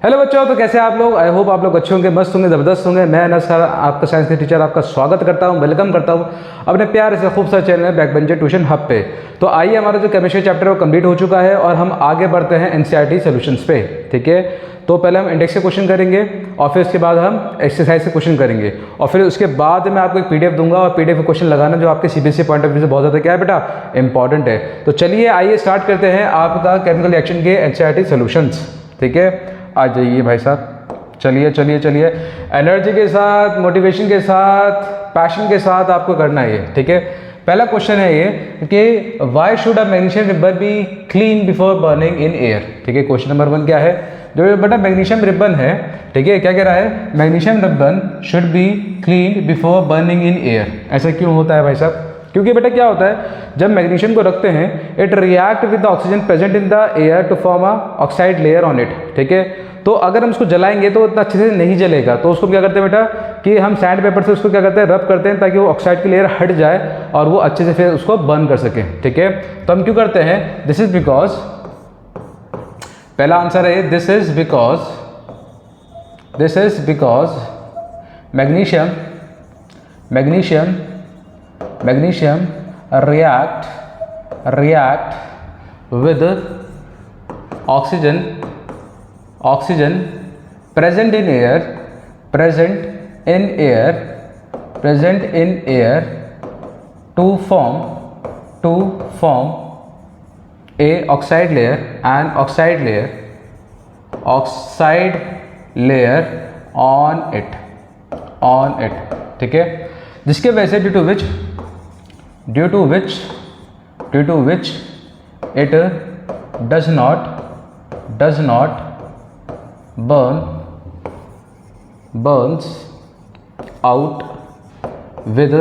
Hello बच्चों, तो कैसे आप लोग? आई होप आप लोग अच्छे होंगे, मस्त होंगे, ज़बरदस्त होंगे। मैं अनस सर, आपका साइंस के टीचर, आपका स्वागत करता हूं, वेलकम करता हूं अपने प्यारे से खूबसूरत चैनल है बैक बेंचर ट्यूशन हब पे। तो आइए, हमारा जो केमिस्ट्री चैप्टर है वो कंप्लीट हो चुका है और हम आगे बढ़ते हैं एनसीईआरटी सॉल्यूशंस पे। ठीक है, तो पहले हम इंडेक्स से क्वेश्चन करेंगे और फिर उसके बाद हम एक्सरसाइज से क्वेश्चन करेंगे और फिर उसके बाद मैं आपको एक पीडीएफ दूंगा और पीडीएफ में क्वेश्चन लगाना जो आपके सीबीएसई पॉइंट ऑफ व्यू से बहुत ज़्यादा क्या है बेटा, इंपॉर्टेंट है। तो चलिए आइए स्टार्ट करते हैं आपका केमिकल रिएक्शन के एनसीईआरटी सॉल्यूशंस। ठीक है, आ जाइए भाई साहब, चलिए चलिए चलिए, एनर्जी के साथ, मोटिवेशन के साथ, पैशन के साथ आपको करना है ये। ठीक है, पहला क्वेश्चन है ये कि why should a magnesium ribbon be clean before burning in air. ठीक है, क्वेश्चन नंबर 1 क्या है? जो बेटा मैग्नीशियम रिबन है, ठीक है, क्या कह रहा है? Magnesium ribbon should be clean before burning in air. ऐसा क्यों होता है भाई साहब? क्योंकि बेटा क्या होता है, जब मैग्नीशियम को रखते हैं, it react with the oxygen present in the air to form a oxide layer on it. ठीक है, तो अगर हम उसको जलाएंगे तो उतना अच्छे से नहीं जलेगा, तो उसको क्या करते हैं बेटा कि हम सैंड पेपर से उसको क्या करते हैं, रब करते हैं ताकि वो ऑक्साइड की लेयर हट जाए और वो अच्छे से फिर उसको बर्न कर सके। ठीक है, तो हम क्यों करते हैं? दिस इज बिकॉज, पहला आंसर है this is because magnesium react with oxygen present in air to form a oxide layer on it। ठीक है, जिसके वजह से due to which it does not burns out with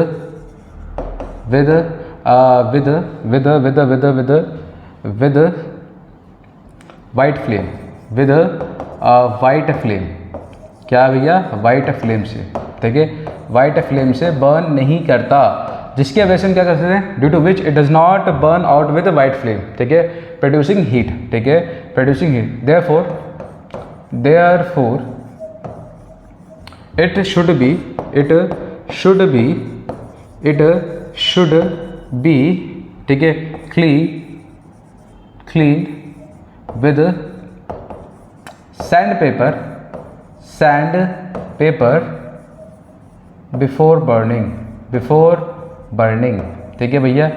white flame, क्या भैया? White flame से। ठीक है, वाइट फ्लेम से बर्न नहीं करता, जिसके वजह से हम क्या कर सकते हैं? Due to which it does not burn out with white flame. ठीक है, प्रोड्यूसिंग हीट। ठीक है, producing heat, therefore it should be ठीक है, cleaned with sandpaper before burning। ठीक है भैया,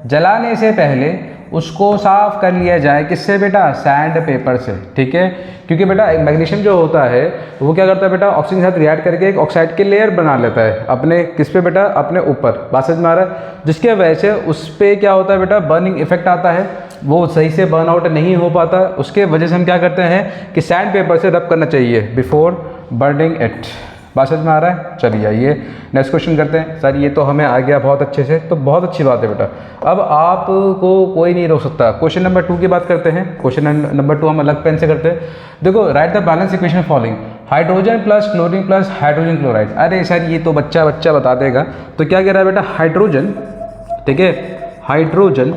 जलाने से पहले उसको साफ कर लिया जाए, किससे बेटा? सैंड पेपर से। ठीक है, क्योंकि बेटा एक मैग्नीशियम जो होता है वो क्या करता है बेटा, ऑक्सीजन के साथ रिएक्ट करके एक ऑक्साइड की लेयर बना लेता है अपने किस पे बेटा? अपने ऊपर। बात समझ में आ रहा है? जिसके वजह से उस पर क्या होता है बेटा, बर्निंग इफेक्ट आता है, वो सही से बर्न आउट नहीं हो पाता। उसके वजह से हम क्या करते हैं कि सैंड पेपर से रब करना चाहिए बिफोर बर्निंग इट। बात समझ में आ रहा है? चलिए आइए नेक्स्ट क्वेश्चन करते हैं। सर ये तो हमें आ गया बहुत अच्छे से, तो बहुत अच्छी बात है बेटा, अब आपको कोई नहीं रोक सकता। क्वेश्चन नंबर 2 की बात करते हैं। क्वेश्चन नंबर 2 हम अलग पेन से करते हैं। देखो, right the balance equation following, hydrogen plus chlorine plus hydrogen chloride. अरे सर ये तो बच्चा बता देगा। तो क्या कह रहा है बेटा? हाइड्रोजन, ठीक है, हाइड्रोजन,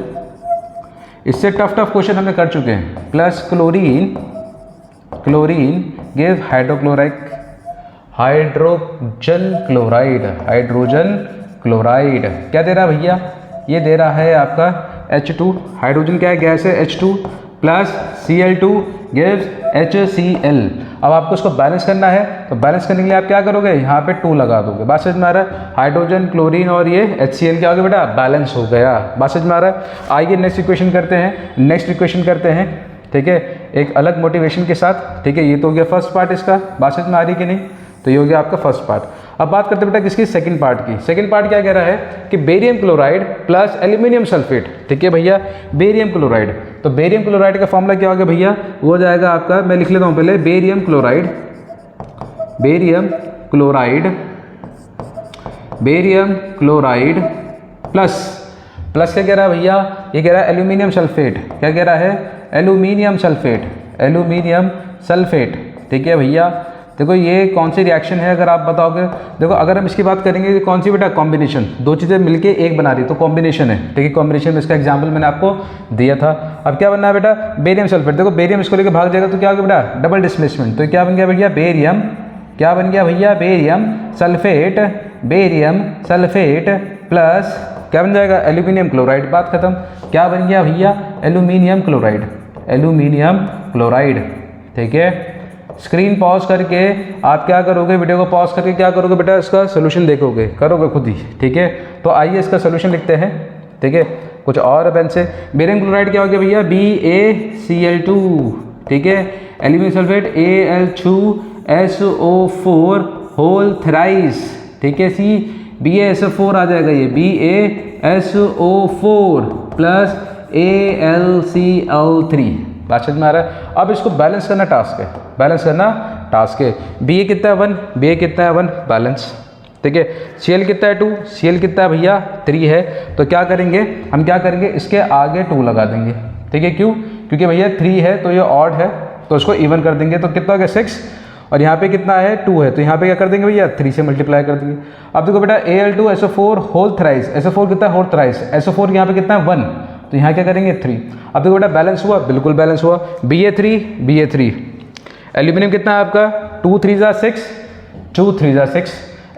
इससे टफ क्वेश्चन हमने कर चुके हैं, plus chlorine give hydrogen chloride. क्या दे रहा है भैया? ये दे रहा है आपका H2। हाइड्रोजन क्या है? गैस है, H2 plus Cl2 gives HCl। अब आपको इसको बैलेंस करना है, तो बैलेंस करने के लिए आप क्या करोगे? यहाँ पे 2 लगा दोगे। बात समझ में आ रहा है? हाइड्रोजन, क्लोरीन और ये HCl क्या हो गया बेटा? बैलेंस हो गया। बात समझ में आ रहा है? आइए नेक्स्ट इक्वेशन करते हैं। ठीक है, एक अलग मोटिवेशन के साथ। ठीक है, ये तो हो गया फर्स्ट पार्ट इसका। बात समझ में आ रही कि नहीं? तो ये हो गया आपका फर्स्ट पार्ट। अब बात करते हैं बेटा किसकी? सेकंड पार्ट की। सेकंड पार्ट क्या कह रहा है कि barium chloride plus aluminium sulphate. ठीक है भैया, बेरियम क्लोराइड, तो बेरियम क्लोराइड का फॉर्मूला क्या हो गया भैया? वो हो जाएगा आपका, मैं लिख लेता हूँ पहले, बेरियम क्लोराइड प्लस क्या कह रहा है भैया? ये कह रहा है एल्यूमिनियम सल्फेट। क्या कह रहा है? Aluminium sulphate. ठीक है भैया, देखो ये कौन सी रिएक्शन है अगर आप बताओगे। देखो अगर हम इसकी बात करेंगे कौन सी बेटा, कॉम्बिनेशन, दो चीज़ें मिलके एक बना रही तो कॉम्बिनेशन है, ठीक है। कॉम्बिनेशन में इसका एग्जांपल मैंने आपको दिया था। अब क्या बनना है बेटा, बेरियम सल्फेट। देखो बेरियम इसको लेकर भाग जाएगा तो क्या होगा बेटा, डबल डिस्प्लेसमेंट। तो क्या बन गया भैया, बेरियम, क्या बन गया भैया, barium sulphate, barium sulphate plus क्या बन जाएगा, एल्यूमिनियम क्लोराइड। बात खत्म। क्या बन गया भैया, एल्यूमिनियम क्लोराइड, एल्यूमिनियम क्लोराइड, ठीक है। स्क्रीन पॉज करके आप क्या करोगे, वीडियो को पॉज करके क्या करोगे बेटा, इसका सोल्यूशन देखोगे, करोगे खुद ही, ठीक है। तो आइए इसका सोल्यूशन लिखते हैं, ठीक है। कुछ और पेन से, बेरियम क्लोराइड क्या हो गया भैया, BaCl2, ठीक है। Aluminium sulphate Al2SO4 whole thrice, ठीक है। BaSO4 आ जाएगा, ये BaSO4 प्लस AlCl3। बात समझ में आ रहा है। अब इसको बैलेंस करना टास्क है, बैलेंस करना टास्क है। Ba कितना है 1, Ba कितना है 1, बैलेंस, ठीक है। Cl कितना है 2, Cl कितना है भैया 3 है। तो क्या करेंगे हम, क्या करेंगे इसके आगे 2 लगा देंगे, ठीक है। क्यों, क्योंकि भैया 3 है तो ये ऑड है तो उसको इवन कर देंगे। तो कितना हो गया 6, और यहाँ पे कितना है 2 है, तो यहाँ पे क्या कर देंगे भैया 3 से मल्टीप्लाई कर देंगे। अब देखो बेटा Al2SO4 होल थ्राइस, SO4 कितना है होल थ्राइस, SO4 यहाँ पे कितना है 1, तो यहाँ क्या करेंगे 3। अब देखो बेटा बैलेंस हुआ, बिल्कुल बैलेंस हुआ। Ba3 एल्यूमिनियम कितना है आपका 2 3 6, 2 3 6,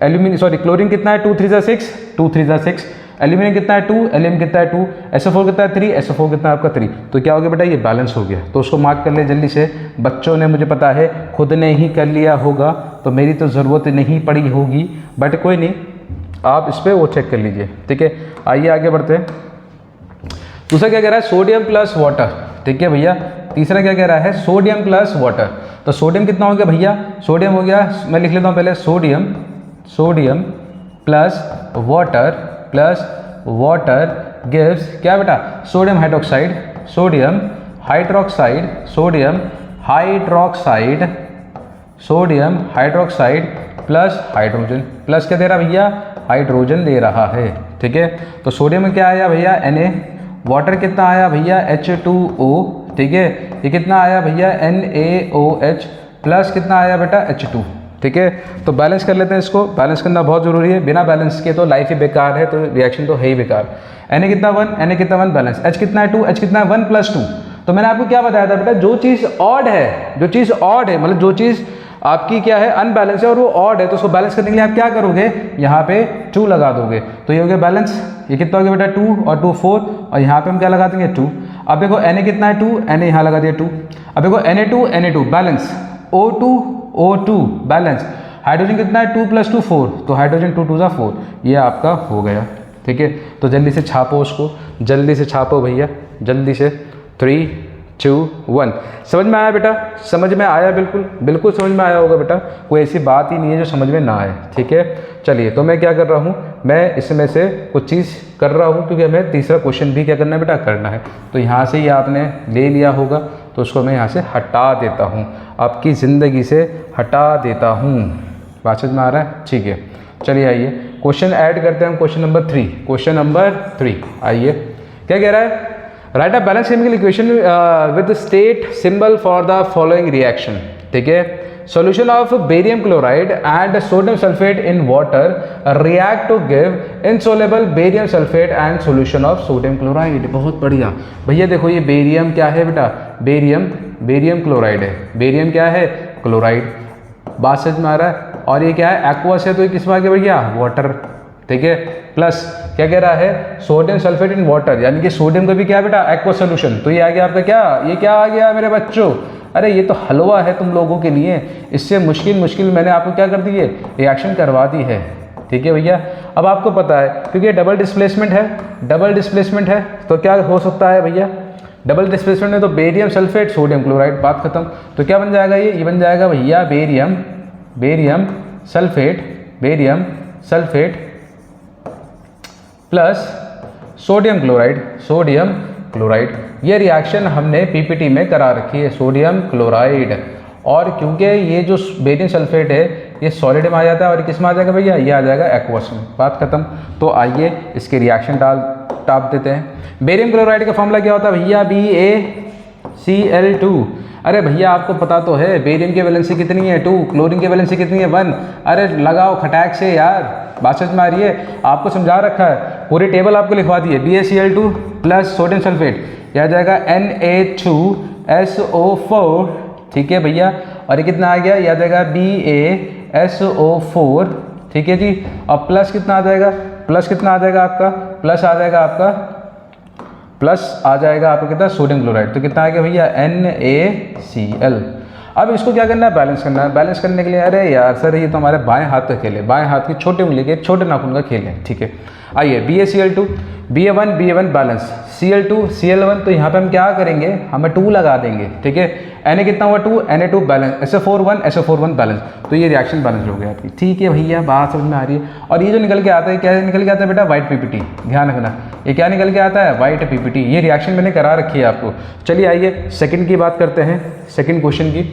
एल्यूमिनियम सॉरी क्लोरीन कितना है 2 3 6, 2 3 6, एल्यूमिनियम कितना है 2, एल्यूमिनियम कितना है 2, SO4 कितना है 3, SO4 कितना है आपका 3। तो क्या हो गया बेटा, ये बैलेंस हो गया। तो उसको मार्क कर ले जल्दी से। बच्चों ने मुझे पता है खुद ने ही कर लिया होगा तो मेरी तो ज़रूरत नहीं पड़ी होगी, बट कोई नहीं, आप इस पर वो चेक कर लीजिए, ठीक है। आइए आगे बढ़ते हैं। दूसरा क्या कह रहा है, सोडियम प्लस वाटर, ठीक है भैया। तीसरा क्या कह रहा है, सोडियम प्लस वाटर। तो सोडियम कितना हो गया भैया, सोडियम हो गया, मैं लिख लेता हूँ पहले, सोडियम प्लस वाटर गिव्स क्या बेटा, sodium hydroxide, sodium hydroxide plus hydrogen, plus क्या दे रहा भैया, हाइड्रोजन दे रहा है, ठीक है। तो सोडियम में क्या आया भैया Na, वाटर कितना आया भैया H2O, ठीक है। ये कितना आया भैया NaOH प्लस कितना आया बेटा H2, ठीक है। तो बैलेंस कर लेते हैं, इसको बैलेंस करना बहुत ज़रूरी है। बिना बैलेंस के तो लाइफ ही बेकार है, तो रिएक्शन तो है ही बेकार। Na कितना 1 बैलेंस, H कितना है 2, H कितना है 1 + 2। तो मैंने आपको क्या बताया था बेटा, जो चीज़ ऑड है, मतलब जो चीज़ आपकी क्या है अनबैलेंस है और वो ऑड है, तो उसको बैलेंस करने के लिए आप क्या करोगे, यहाँ पे 2 लगा दोगे। तो ये हो गया बैलेंस। ये कितना हो गया बेटा 2 और 2 4, और यहाँ पे हम क्या लगा देंगे 2। अब देखो Na कितना है 2, Na यहाँ लगा दिया 2। अब देखो Na2 balance, O2 balance, hydrogen कितना है 2 + 2 4, तो हाइड्रोजन 2 2 4, ये आपका हो गया, ठीक है। तो जल्दी से छापो उसको, जल्दी से छापो भैया, जल्दी से। 3 2 1। समझ में आया बेटा, समझ में आया, बिल्कुल समझ में आया होगा बेटा। कोई ऐसी बात ही नहीं है जो समझ में ना आए, ठीक है। चलिए, तो मैं क्या कर रहा हूँ, मैं इसमें से कुछ चीज़ कर रहा हूँ क्योंकि हमें तीसरा क्वेश्चन भी क्या करना है बेटा, करना है। तो यहाँ से ही आपने ले लिया होगा, तो उसको मैं यहाँ से हटा देता हूँ, आपकी ज़िंदगी से हटा देता हूँ। बात समझ में आ रहा है, ठीक है। चलिए आइए क्वेश्चन ऐड करते हैं हम, क्वेश्चन नंबर 3। आइए क्या कह रहा है, write a balance chemical equation with state symbol for the following reaction, ठीक है। Solution of barium chloride and sodium sulphate in water react to give insoluble barium sulphate and solution of sodium chloride. बहुत बढ़िया भैया। देखो ये barium क्या है बेटा, बेरियम क्लोराइड है, बेरियम क्या है, क्लोराइड। बात समझ में आ रहा है। और ये क्या है, एक्वस है, तो ये किस में आ गया भैया, वाटर, ठीक है। प्लस क्या कह रहा है, सोडियम सल्फेट इन वाटर, यानी कि सोडियम का भी क्या बेटा, एक्वस सोल्यूशन। तो ये आ गया आपका क्या, ये क्या आ गया मेरे बच्चों, अरे ये तो हलवा है तुम लोगों के लिए। इससे मुश्किल मैंने आपको क्या कर दी है, रिएक्शन करवा दी है, ठीक है भैया। अब आपको पता है क्योंकि डबल डिस्प्लेसमेंट है, तो क्या हो सकता है भैया, डबल डिस्प्लेसमेंट में तो बेरियम सल्फेट सोडियम क्लोराइड, बात खत्म। तो क्या बन जाएगा, ये बन जाएगा भैया barium sulphate plus sodium chloride. ये रिएक्शन हमने पीपीटी में करा रखी है, सोडियम क्लोराइड। और क्योंकि ये जो बेरियम सल्फेट है ये सॉलिड में आ जाता है, और किस में आ जाएगा भैया, ये आ जाएगा एक्वस में, बात खत्म। तो आइए इसके रिएक्शन टाप देते हैं। बेरियम क्लोराइड का फॉर्मूला क्या होता है भैया, Cl2। अरे भैया आपको पता तो है बेरियम की वैलेंसी कितनी है 2, क्लोरीन की वैलेंसी कितनी है 1। अरे लगाओ खटाक से यार, बात समझ में आ रही है? आपको समझा रखा है, पूरी टेबल आपको लिखवा दी है। BaCl2 प्लस सोडियम सल्फेट, यह आ जाएगा Na2SO4, ठीक है भैया। और ये कितना आ गया, यह आ जाएगा BaSO4, ठीक है जी। अब प्लस कितना आ जाएगा, प्लस कितना आ जाएगा आपका, प्लस आ जाएगा आपका, प्लस आ जाएगा आपका कितना, सोडियम क्लोराइड। तो कितना आ गया भैया NaCl। अब इसको क्या करना है, बैलेंस करना है। बैलेंस करने के लिए, अरे यार सर ये तो हमारे बाएं हाथ का खेल है, बाएं हाथ की छोटे उंगली के छोटे नाखून का खेल है, ठीक है। आइए BaCl2, Ba1 balance, Cl2 Cl1, तो यहाँ पे हम क्या करेंगे, हमें 2 लगा देंगे, ठीक है। Na कितना हुआ 2, Na2 बैलेंस, SO4 1 बैलेंस, तो ये रिएक्शन बैलेंस हो गया आपकी, ठीक है भैया, बात समझ में आ रही है। और ये जो निकल के आता है, क्या निकल के आता है बेटा, वाइट PPT, ध्यान रखना, ये क्या निकल के आता है, वाइट PPT। ये रिएक्शन मैंने करा रखी है आपको। चलिए आइए सेकंड की बात करते हैं, सेकंड क्वेश्चन की।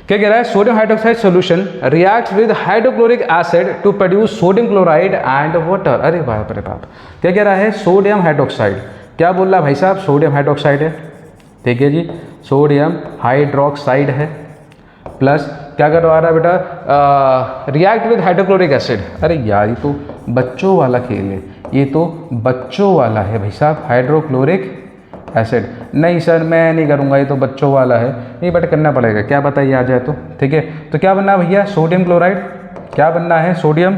क्या कह रहा है, sodium hydroxide solution react with hydrochloric acid to produce sodium chloride and water. अरे बाप रे बाप, क्या कह रहा है, सोडियम हाइड्रोक्साइड, क्या बोल रहा है भाई साहब, सोडियम हाइड्रोक्साइड है, ठीक है जी, सोडियम हाइड्रोक्साइड है, प्लस क्या करवा रहा है बेटा, रिएक्ट विद हाइड्रोक्लोरिक एसिड। अरे यार ये तो बच्चों वाला खेल है, ये तो बच्चों वाला है भाई साहब, हाइड्रोक्लोरिक एसिड। नहीं सर मैं नहीं करूँगा, ये तो बच्चों वाला है, नहीं बट करना पड़ेगा, क्या बताइए आ जाए तो, ठीक है। तो क्या बनना है भैया, सोडियम क्लोराइड, क्या बनना है, सोडियम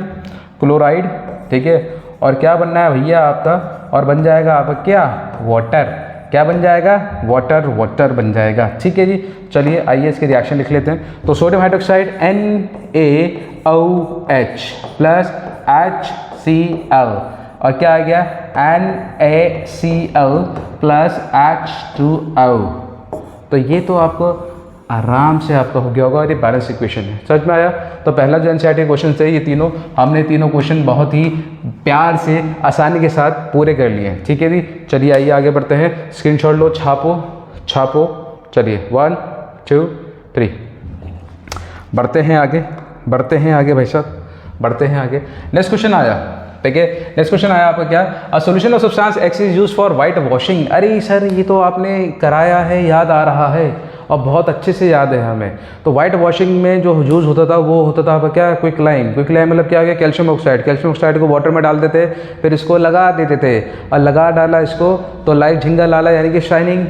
क्लोराइड, ठीक है। और क्या बनना है भैया आपका, और बन जाएगा आपका क्या, वाटर, क्या बन जाएगा, वाटर, वाटर बन जाएगा, ठीक है जी। चलिए आइए इसके रिएक्शन लिख लेते हैं। तो sodium hydroxide NaOH plus HCl, और क्या आ गया, NaCl प्लस H2O। तो ये तो आपको आराम से आपका हो गया होगा, और ये बैलेंस इक्वेशन है, समझ में आया। तो पहला जो एनसीईआरटी क्वेश्चन है, ये तीनों हमने तीनों क्वेश्चन बहुत ही प्यार से आसानी के साथ पूरे कर लिए हैं, ठीक है जी। चलिए आइए आगे बढ़ते हैं, स्क्रीनशॉट लो, छापो छापो, चलिए 1 2 3, बढ़ते हैं आगे, बढ़ते हैं आगे भाई साहब, बढ़ते हैं आगे। नेक्स्ट क्वेश्चन आया, ठीक है। नेक्स्ट क्वेश्चन आया आपका क्या, a solution of substance X is used for white washing. अरे सर ये तो आपने कराया है, याद आ रहा है, और बहुत अच्छे से याद है हमें। तो वाइट वॉशिंग में जो यूज़ होता था वो होता था आपका क्या, क्विकलाइम। क्विकलाइम मतलब क्या हो गया, कैल्शियम ऑक्साइड। कैल्शियम ऑक्साइड को वाटर में डाल देते, फिर इसको लगा देते थे, और लगा डाला इसको तो लाइट झिंगा लाला, यानी कि शाइनिंग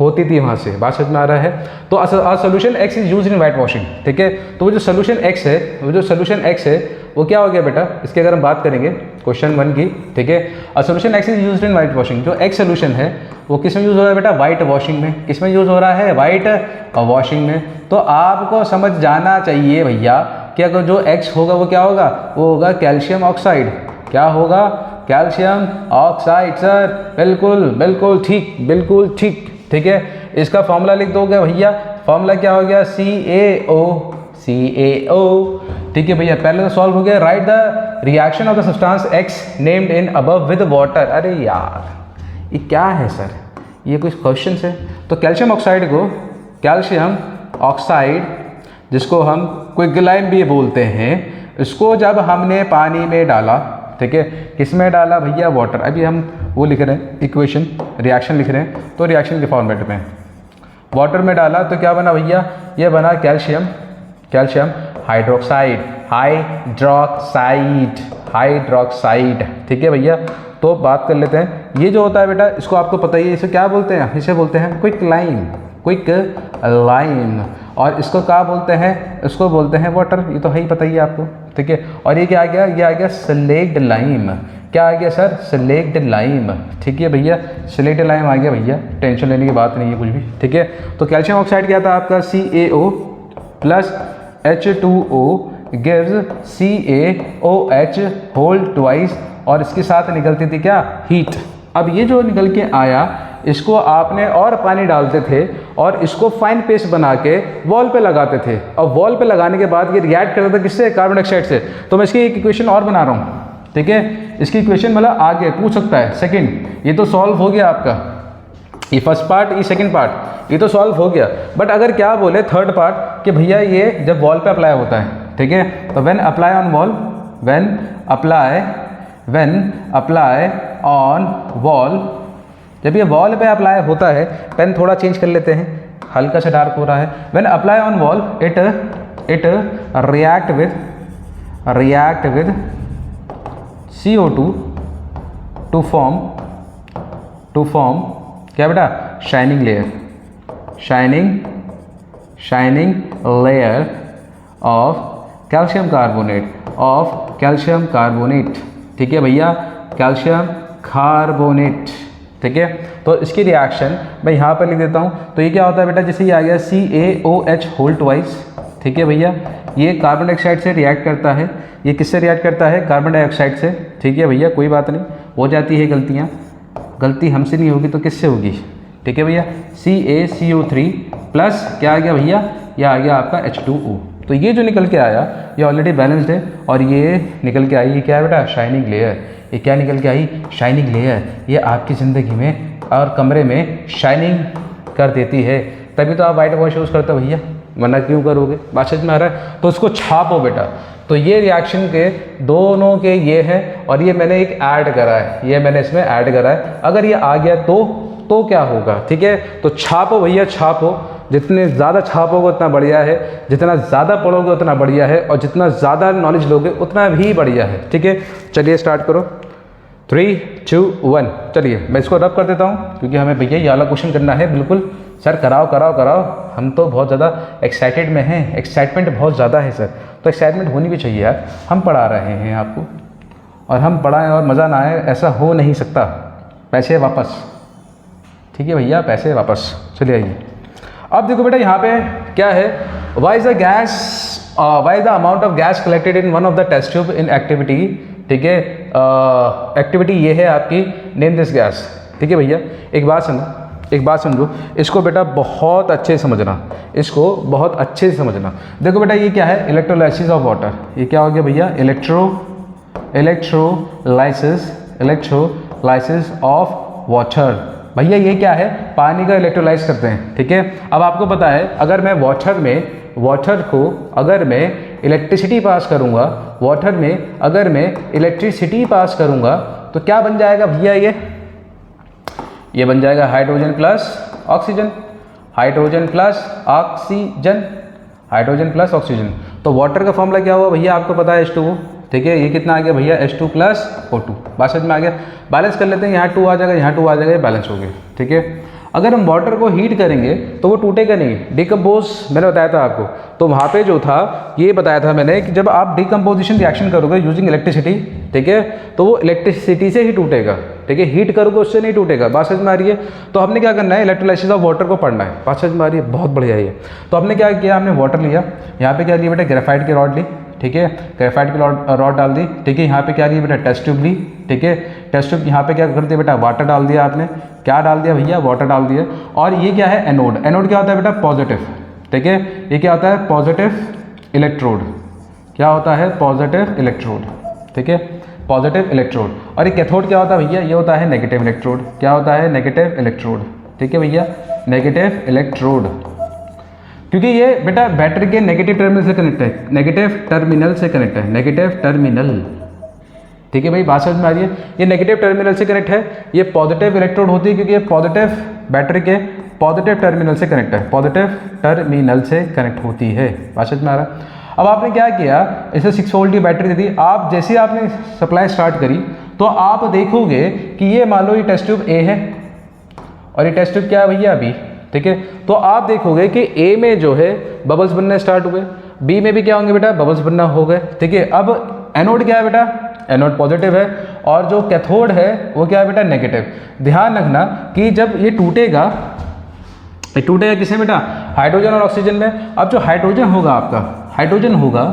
होती थी वहाँ से, बात समझ में आ रहा है। तो a solution X is use in white washing, ठीक है। तो वो जो सोल्यूशन X है, वो जो सोल्यूशन X है वो क्या हो गया बेटा, इसकी अगर हम बात करेंगे क्वेश्चन 1 की, ठीक है। A solution X is used in white washing, जो X सोल्यूशन है वो किस में यूज़ हो रहा है बेटा, वाइट वॉशिंग में। किस में यूज़ हो रहा है, वाइट वॉशिंग में। तो आपको समझ जाना चाहिए भैया कि अगर जो X होगा वो क्या होगा, वो होगा कैल्शियम ऑक्साइड। क्या होगा, कैल्शियम ऑक्साइड। सर बिल्कुल बिल्कुल ठीक, बिल्कुल ठीक, ठीक है। इसका फॉर्मूला लिख दोगे भैया, फॉर्मूला क्या हो गया, CaO, ठीक है भैया। पहले तो सॉल्व हो गया, right the reaction of the substance X named in above with water. अरे यार ये क्या है सर, ये कुछ क्वेश्चन है। तो कैल्शियम ऑक्साइड को, कैल्शियम ऑक्साइड जिसको हम क्विकलाइम भी बोलते हैं, इसको जब हमने पानी में डाला, ठीक है, किस में डाला भैया, वाटर। अभी हम वो लिख रहे हैं इक्वेशन, रिएक्शन लिख रहे हैं, तो रिएक्शन के फॉर्मेट में वाटर में डाला तो क्या बना भैया, ये बना calcium, calcium hydroxide, hydroxide, hydroxide, ठीक है भैया। तो बात कर लेते हैं, ये जो होता है बेटा, इसको आपको पता ही है, इसे क्या बोलते हैं, इसे बोलते हैं क्विक लाइम, क्विक लाइम। और इसको क्या बोलते हैं, इसको बोलते हैं वाटर, ये तो है ही, पता ही है आपको, ठीक है। और ये क्या आ गया, ये आ गया स्लेक्ड लाइम। क्या आ गया सर, स्लेक्ड लाइम, ठीक है भैया, स्लेक्ड लाइम आ गया भैया, टेंशन लेने की बात नहीं है कुछ भी, ठीक है। तो कैल्शियम ऑक्साइड क्या था आपका, CaO plus H2O gives CaOH whole twice, और इसके साथ निकलती थी क्या, हीट। अब ये जो निकल के आया, इसको आपने और पानी डालते थे और इसको फाइन पेस्ट बना के वॉल पे लगाते थे, और वॉल पे लगाने के बाद ये रिएक्ट करता था किससे, कार्बन डाइऑक्साइड से। तो मैं इसकी एक इक्वेशन और बना रहा हूँ, ठीक है। इसकी इक्वेशन मतलब आगे पूछ सकता है, सेकंड, ये तो सॉल्व हो गया आपका, ये फर्स्ट पार्ट, ये सेकंड पार्ट, ये तो सॉल्व हो गया। बट अगर क्या बोले थर्ड पार्ट कि भैया ये जब वॉल पे अप्लाई होता है, ठीक है, तो when apply on wall, when apply on wall, जब ये वॉल पे अप्लाई होता है, पेन थोड़ा चेंज कर लेते हैं, हल्का सा डार्क हो रहा है। When apply on wall it react with CO2 to form क्या बेटा, shining layer of calcium carbonate, ठीक है भैया, कैल्शियम कार्बोनेट, ठीक है। तो इसकी रिएक्शन मैं यहाँ पर लिख देता हूँ। तो ये क्या होता है बेटा, जैसे ये आ गया CaOH होल ट्वाइस, ठीक है भैया, ये कार्बन डाइऑक्साइड से रिएक्ट करता है। ये किससे रिएक्ट करता है, कार्बन डाइऑक्साइड से, ठीक है भैया, कोई बात नहीं, हो जाती है गलतियाँ, गलती हमसे नहीं होगी तो किससे होगी, ठीक है भैया। CaCO3 प्लस क्या आ गया भैया, ये आ गया आपका H2O। तो ये जो निकल के आया ये ऑलरेडी बैलेंस्ड है, और ये निकल के आई, ये क्या है बेटा, शाइनिंग लेयर। ये क्या निकल के आई, शाइनिंग लेयर। ये आपकी ज़िंदगी में और कमरे में शाइनिंग कर देती है, तभी तो आप वाइट वॉश यूज़ करते हो भैया, वरना क्यों करोगे, बात समझ में आ रहा है। तो उसको छापो बेटा। तो ये रिएक्शन के दोनों के ये हैं, और ये मैंने एक ऐड करा है, ये मैंने इसमें ऐड करा है। अगर ये आ गया तो क्या होगा, ठीक है। तो छापो भैया, छापो, जितने ज़्यादा छापोगे उतना बढ़िया है, जितना ज़्यादा पढ़ोगे उतना बढ़िया है, और जितना ज़्यादा नॉलेज लोगे उतना भी बढ़िया है, ठीक है। चलिए स्टार्ट करो, 3, 2, 1, चलिए मैं इसको रब कर देता हूँ, क्योंकि हमें भैया ये वाला क्वेश्चन करना है। बिल्कुल सर, कराओ, हम तो बहुत ज़्यादा एक्साइटेड में हैं, एक्साइटमेंट बहुत ज़्यादा है सर। तो एक्साइटमेंट होनी भी चाहिए यार, हम पढ़ा रहे हैं आपको, और हम पढ़ाएं और मज़ा ना आए ऐसा हो नहीं सकता। पैसे वापस, ठीक है भैया, पैसे वापस। चलिए आइए, अब देखो बेटा यहाँ पे क्या है, why is the amount of gas collected in one of the test tube in activity, ठीक है। एक्टिविटी ये है आपकी, नेम दिस गैस, ठीक है भैया। एक बात समझो, इसको बेटा बहुत अच्छे से समझना, इसको बहुत अच्छे से समझना। देखो बेटा ये क्या है, इलेक्ट्रोलाइसिस ऑफ वाटर। ये क्या हो गया भैया, इलेक्ट्रोलाइसिस ऑफ वाटर। भैया ये क्या है, पानी का इलेक्ट्रोलाइज करते हैं, ठीक है। अब आपको पता है, अगर मैं वाटर को अगर मैं इलेक्ट्रिसिटी पास करूँगा, वाटर में अगर मैं इलेक्ट्रिसिटी पास करूँगा, तो क्या बन जाएगा भैया, ये बन जाएगा hydrogen plus oxygen, hydrogen plus oxygen. तो वाटर का फॉर्मूला क्या हुआ भैया, आपको पता है, H2O, ठीक है। ये कितना आ गया भैया, H2 प्लस O2, बात समझ में आ गया। बैलेंस कर लेते हैं, यहाँ 2 आ जाएगा, यहाँ 2 आ जाएगा, बैलेंस हो गया, ठीक है। अगर हम वाटर को हीट करेंगे तो वो टूटेगा नहीं, डिकम्पोज मैंने बताया था आपको। तो वहाँ पे जो था, ये बताया था मैंने कि जब आप डिकम्पोजिशन रिएक्शन करोगे यूजिंग इलेक्ट्रिसिटी, ठीक है, तो वो इलेक्ट्रिसिटी से ही टूटेगा, ठीक है। हीट करोगे उससे नहीं टूटेगा, बात समझ में आ रही है। तो हमने क्या करना है, इलेक्ट्रोलाइसिस ऑफ वाटर को पढ़ना है, बात समझ में आ रही है, बहुत बढ़िया है। तो हमने क्या किया, हमने वाटर लिया, यहाँ पे क्या लिया बेटा, ग्रेफाइट की रॉड ली, ठीक है, ग्रेफाइट की रॉड डाल दी, ठीक है। यहाँ पे क्या लिया बेटा, टेस्ट ट्यूब ली, ठीक है। टेस्ट ट्यूब यहाँ पे क्या कर दिया बेटा, वाटर डाल दिया आपने, क्या डाल दिया भैया, वाटर डाल दिया। और ये क्या है, एनोड। एनोड क्या होता है बेटा, पॉजिटिव, ठीक है। ये क्या होता है, पॉजिटिव इलेक्ट्रोड, क्या होता है, पॉजिटिव इलेक्ट्रोड, ठीक है, पॉजिटिव इलेक्ट्रोड। और ये कैथोड क्या होता है भैया, ये होता है नेगेटिव इलेक्ट्रोड, क्या होता है, नेगेटिव इलेक्ट्रोड, ठीक है भैया, नेगेटिव इलेक्ट्रोड। क्योंकि ये बेटा बैटरी के नेगेटिव टर्मिनल से कनेक्ट है, नेगेटिव टर्मिनल से कनेक्ट है, नेगेटिव टर्मिनल, ठीक है भाई, बात समझ में आ रही है। ये नेगेटिव टर्मिनल से कनेक्ट है, ये पॉजिटिव इलेक्ट्रोड होती है, क्योंकि ये पॉजिटिव बैटरी के पॉजिटिव टर्मिनल से कनेक्ट है, पॉजिटिव टर्मिनल से कनेक्ट होती है, बात समझ में आ रहा है। अब आपने क्या किया, इसे 6 वोल्ट की बैटरी दे दी। आप जैसे आपने सप्लाई स्टार्ट करी, तो आप देखोगे कि ये मान लो ये टेस्ट ट्यूब ए है, और ये टेस्ट ट्यूब क्या है भैया, बी, ठीक है। तो आप देखोगे कि ए में जो है बबल्स बनने स्टार्ट हुए, बी में भी क्या होंगे बेटा, बबल्स बनना हो गए, ठीक है। अब एनोड क्या है बेटा, एनोड पॉजिटिव है, और जो कैथोड है वो क्या है बेटा, नेगेटिव। ध्यान रखना कि जब ये टूटेगा किसमें बेटा, हाइड्रोजन और ऑक्सीजन में। अब जो हाइड्रोजन होगा आपका, हाइड्रोजन होगा,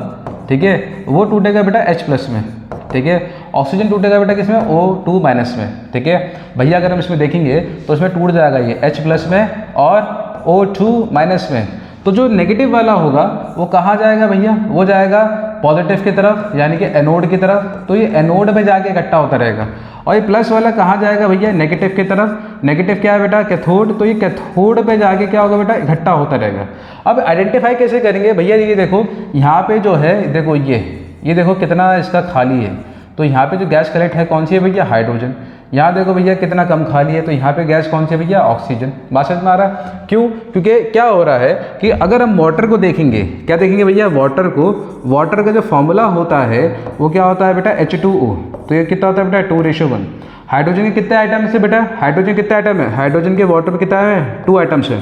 ठीक है, वो टूटेगा बेटा H+ में, ठीक है। ऑक्सीजन टूटेगा बेटा किसमें, O2- में, ठीक है भैया। अगर हम इसमें देखेंगे तो इसमें टूट जाएगा ये H+ में और O2- में। तो जो नेगेटिव वाला होगा वो कहाँ जाएगा भैया, वो जाएगा पॉजिटिव की तरफ, यानी कि एनोड की तरफ। तो ये एनोड में जाके इकट्ठा होता रहेगा। और ये प्लस वाला कहाँ जाएगा भैया, नेगेटिव की तरफ। नेगेटिव क्या है बेटा, कैथोड। तो ये कैथोड पे जाके क्या होगा बेटा, इकट्ठा होता रहेगा। अब आइडेंटिफाई कैसे करेंगे भैया, ये देखो यहाँ पे जो है, देखो ये देखो कितना इसका खाली है। तो यहाँ पे जो गैस कलेक्ट है कौन सी है भैया, हाइड्रोजन। यहाँ देखो भैया कितना कम खाली है, तो यहाँ पे गैस कौन सी है भैया, ऑक्सीजन। बात समझ में आ रहा है? क्यों? क्योंकि क्या हो रहा है कि अगर हम वाटर को देखेंगे, क्या देखेंगे भैया, वाटर को, वाटर का जो फॉर्मूला होता है वो क्या होता है बेटा, H2O। तो ये कितना होता है बेटा, 2:1। हाइड्रोजन के कितने आइटम्स है बेटा, हाइड्रोजन कितने आइटम है, हाइड्रोजन के वाटर में कितना है, 2 आइटम्स है।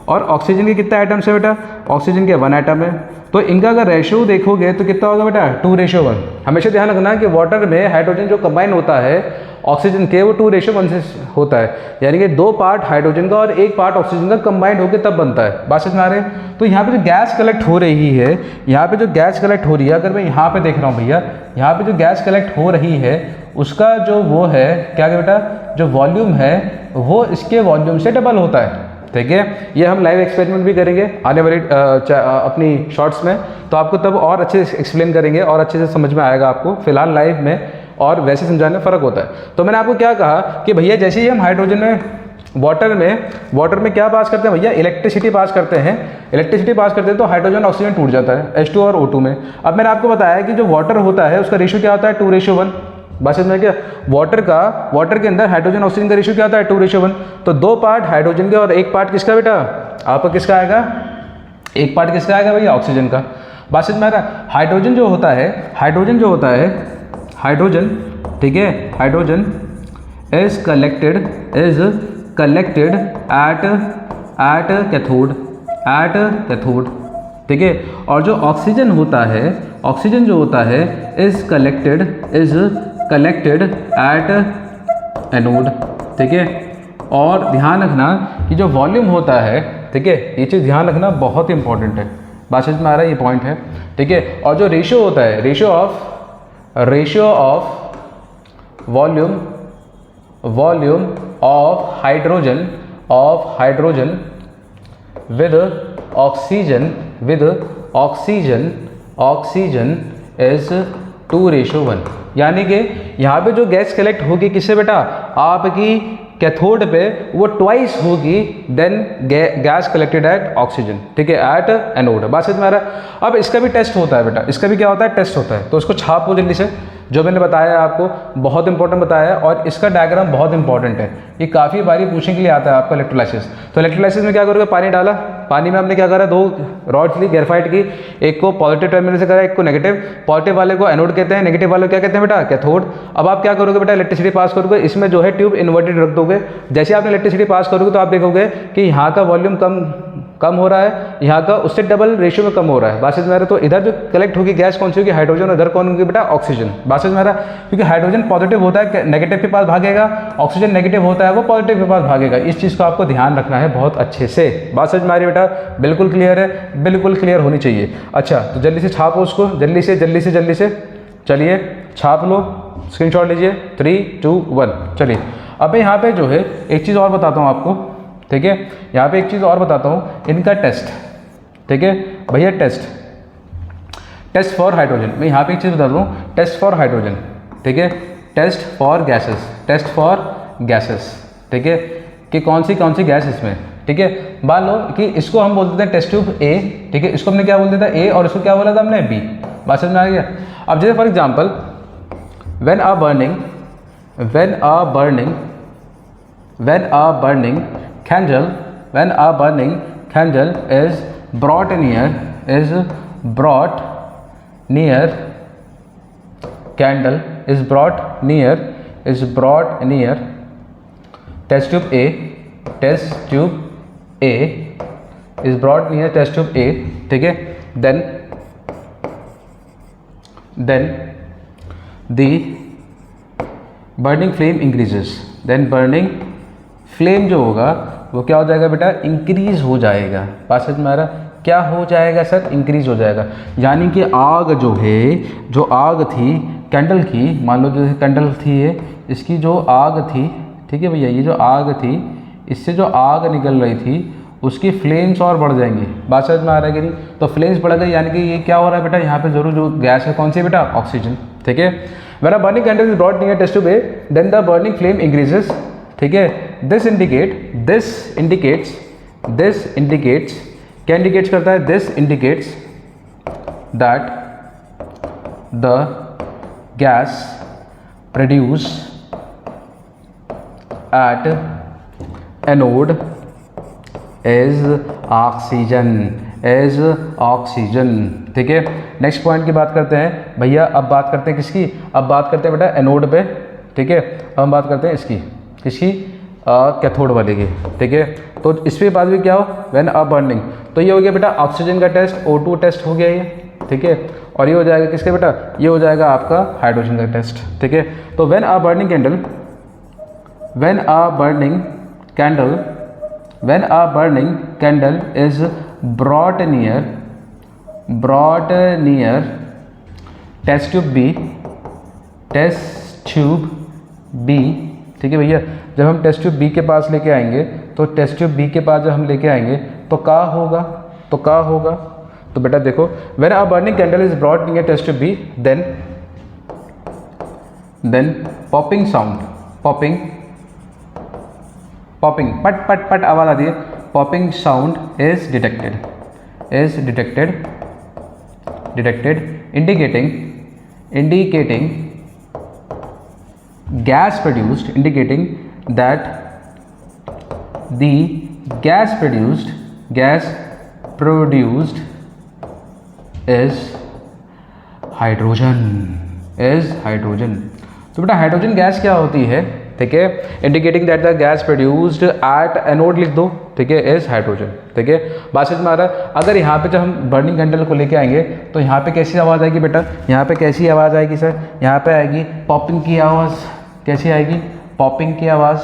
और ऑक्सीजन के कितने आइटम्स है बेटा, ऑक्सीजन के 1 आइटम है। तो इनका अगर रेशियो देखोगे तो कितना होगा बेटा, 2:1। हमेशा ध्यान रखना कि वाटर में हाइड्रोजन जो कंबाइन होता है ऑक्सीजन के, वो 2:1 से होता है, यानी कि 2 पार्ट हाइड्रोजन का और 1 पार्ट ऑक्सीजन का कंबाइंड होकर तब बनता है। बात समझ में आ रही है? तो यहाँ पे जो गैस कलेक्ट हो रही है, यहाँ पे जो गैस कलेक्ट हो रही है, अगर मैं यहाँ पे देख रहा हूँ भैया, यहाँ पे जो गैस कलेक्ट हो रही है उसका जो वो है क्या है बेटा, जो वॉल्यूम है वो इसके वॉल्यूम से डबल होता है। ठीक है, ये हम लाइव एक्सपेरिमेंट भी करेंगे आने वाली अपनी शॉर्ट्स में, तो आपको तब और अच्छे से एक्सप्लेन करेंगे और अच्छे से समझ में आएगा आपको। फिलहाल लाइव में और वैसे समझाने में फ़र्क होता है। तो मैंने आपको क्या कहा कि भैया जैसे ही हम हाइड्रोजन में वाटर में क्या पास करते हैं भैया, इलेक्ट्रिसिटी पास करते हैं। इलेक्ट्रिसिटी पास करते हैं तो हाइड्रोजन ऑक्सीजन टूट जाता है, H2 और O2 में। अब मैंने आपको बताया कि जो वाटर होता है उसका रेशियो क्या होता है, 2:1। बस इसमें क्या, वाटर के अंदर हाइड्रोजन ऑक्सीजन का रेशियो क्या होता है, 2:1। तो 2 पार्ट हाइड्रोजन के और 1 पार्ट किसका बेटा, आपका किसका आएगा, 1 पार्ट किसका आएगा भैया, ऑक्सीजन का। बात समझ में आ रहा है? हाइड्रोजन जो होता है हाइड्रोजन, ठीक है, hydrogen is collected at cathode, ठीक है। और जो ऑक्सीजन जो होता है इज कलेक्टेड एट एनोड, ठीक है। और ध्यान रखना कि जो वॉल्यूम होता है, ठीक है, ये चीज़ ध्यान रखना बहुत इंपॉर्टेंट है। बात समझ में आ रहा है, ये पॉइंट है, ठीक है। और जो रेशियो होता है, ratio of volume of hydrogen with oxygen is 2:1। यानी कि यहाँ पे जो गैस कलेक्ट होगी किससे बेटा, आपकी कैथोड पे, वो ट्वाइस होगी then gas collected at oxygen, ठीक है, एट एनोड। बात समझ में आ रहा है? अब इसका भी टेस्ट होता है बेटा, इसका भी क्या होता है, टेस्ट होता है। तो उसको छापो जल्दी से, जो मैंने बताया आपको बहुत इंपॉर्टेंट बताया है, और इसका डायग्राम बहुत इंपॉर्टेंट है, ये काफ़ी बारी पूछने के लिए आता है आपका इलेक्ट्रोलाइसिस। तो इलेक्ट्रोलाइसिस में क्या करोगे, पानी डाला, पानी में हमने क्या करा, 2 रॉड्स ली ग्रेफाइट की, एक को पॉजिटिव टर्मिनल से करा, एक को नेगेटिव। पॉजिटिव वाले को एनोड कहते हैं, नेगेटिव वाले को क्या कहते हैं बेटा, कैथोड। अब आप क्या करोगे बेटा, इलेक्ट्रिसिटी पास करोगे, इसमें जो है ट्यूब इन्वर्टेड रख दोगे। जैसे आपने इलेक्ट्रिसिटी पास करोगे तो आप देखोगे कि यहाँ का वॉल्यूम कम हो रहा है, यहाँ का उससे डबल रेशियो में कम हो रहा है। बात समझ में आ रहा है? तो इधर जो कलेक्ट होगी गैस कौन सी होगी, हाइड्रोजन, और इधर कौन होगी बेटा, ऑक्सीजन। बात समझ में आ रहा है? क्योंकि हाइड्रोजन पॉजिटिव होता है, नेगेटिव के पास भागेगा, ऑक्सीजन नेगेटिव होता है, वो पॉजिटिव के पास भागेगा। इस चीज़ को आपको ध्यान रखना है बहुत अच्छे से। बात समझ में आ रही है बेटा? बिल्कुल क्लियर है, बिल्कुल क्लियर होनी चाहिए। अच्छा, तो जल्दी से छापो उसको, जल्दी से चलिए छाप लो, स्क्रीनशॉट लीजिए। 3, 2, 1 चलिए। अब यहाँ पे जो है एक चीज़ और बताता हूँ आपको, ठीक है, यहाँ पे एक चीज़ और बताता हूँ, इनका टेस्ट, ठीक है भैया, टेस्ट फॉर हाइड्रोजन। मैं यहाँ पे एक चीज़ बता दूँ, टेस्ट फॉर हाइड्रोजन, ठीक है, टेस्ट फॉर गैसेस, ठीक है, कि कौन सी गैस इसमें, ठीक है। मान लो कि इसको हम बोलते थे टेस्ट ट्यूब ए, ठीक है, इसको हमने क्या बोलते था, ए, और इसको क्या बोला था हमने, बी। बात समझ में आ गया? अब जैसे for example, when a burning candle is brought near test tube A is brought near test tube A, ठीक है, then the burning flame increases, then burning flame जो होगा वो क्या हो जाएगा बेटा, इंक्रीज हो जाएगा। बात समझ में आ रहा? क्या हो जाएगा सर, इंक्रीज हो जाएगा। यानी कि आग जो है, जो आग थी कैंडल की, मान लो जैसे कैंडल थी ये, इसकी जो आग थी, ठीक है भैया, ये जो आग थी, इससे जो आग निकल रही थी उसकी फ्लेम्स और बढ़ जाएंगी। बात समझ में आ रहा है कि नहीं? तो फ्लेम्स बढ़ गई, यानी कि ये क्या हो रहा है बेटा, यहाँ पे जरूर जो गैस है कौन सी बेटा, ऑक्सीजन, ठीक है। When a burning candle is brought near test tube A, then the burning flame increases, ठीक है। This indicates, क्या इंडिकेट्स करता है, this indicates that the gas produce at anode is oxygen, is oxygen। ठीक है, next point की बात करते हैं भैया। अब बात करते हैं किसकी, अब बात करते हैं बेटा एनोड पे। ठीक है, अब हम बात करते हैं इसकी, किसकी, कैथोड वाले की। ठीक है, तो इस पे बाद में क्या हो, व्हेन अ बर्निंग। तो ये हो गया बेटा ऑक्सीजन का टेस्ट, O2 टेस्ट हो गया ये। ठीक है, और ये हो जाएगा किसके बेटा, ये हो जाएगा आपका हाइड्रोजन का टेस्ट। ठीक है, तो when a burning candle, when a burning candle, when a burning candle is brought near test tube B, test tube B। ठीक है भैया, जब हम टेस्ट ट्यूब बी के पास लेके आएंगे, तो टेस्ट ट्यूब बी के पास जब हम लेके आएंगे तो क्या होगा, तो क्या होगा, तो बेटा देखो, when a burning candle is brought near test tube B, then popping sound, popping पट पट पट आवाज़ आती है, popping sound is detected indicating gas produced, indicating that the gas produced is hydrogen. तो बेटा हाइड्रोजन गैस क्या होती है, ठीक है, indicating that the gas produced at anode लिख दो। ठीक है, इज हाइड्रोजन। ठीक है, बात समझ में आ रहा है। अगर यहाँ पे जब हम बर्निंग कैंडल को लेके आएंगे तो यहाँ पे कैसी आवाज़ आएगी बेटा, यहाँ पे कैसी आवाज़ आएगी सर, यहाँ पे आएगी पॉपिंग की आवाज़। कैसी आएगी, पॉपिंग की आवाज़।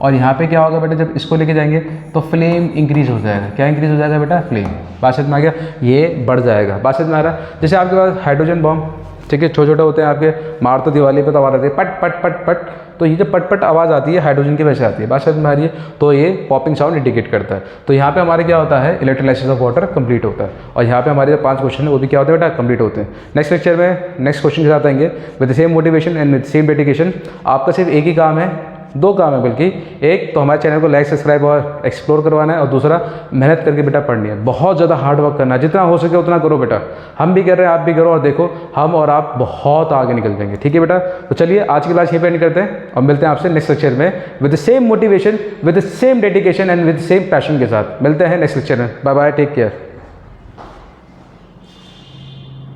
और यहाँ पे क्या होगा बेटा, जब इसको लेके जाएंगे तो फ्लेम इंक्रीज हो जाएगा। क्या इंक्रीज हो जाएगा बेटा, फ्लेम। बात समझ में आ गया, ये बढ़ जाएगा। बात समझ में आ रहा है। जैसे आपके पास हाइड्रोजन बॉम्ब, ठीक है, छोटे छोटे होते हैं आपके, मार तो दिवाली पे तो आवाज़ आती है पट पट पट पट, तो ये जो पट पट आवाज़ आती है हाइड्रोजन की वजह से आती है। बात समझ में आ रही है। तो ये पॉपिंग साउंड इंडिकेट करता है। तो यहाँ पे हमारे क्या होता है, इलेक्ट्रोलाइसिस ऑफ वाटर कंप्लीट होता है। और यहाँ पे हमारे जो 5 क्वेश्चन है वो भी क्या होते हैं बेटा, कंप्लीट होते हैं। नेक्स्ट लेक्चर में नेक्स्ट क्वेश्चन के साथ आएंगे with the same motivation and with same dedication. आपका सिर्फ एक ही काम है, 2 काम है बल्कि, एक तो हमारे चैनल को लाइक सब्सक्राइब और एक्सप्लोर करवाना है, और दूसरा मेहनत करके बेटा पढ़नी है। बहुत ज़्यादा हार्ड वर्क करना है, जितना हो सके उतना करो बेटा। हम भी कर रहे हैं, आप भी करो, और देखो हम और आप बहुत आगे निकल जाएंगे। ठीक है बेटा, तो चलिए आज की क्लास यहीं पे एंड करते हैं और मिलते हैं आपसे नेक्स्ट लेक्चर में with the same motivation, with the same dedication and with same passion के साथ। मिलते हैं नेक्स्ट लेक्चर में। Bye bye, take care.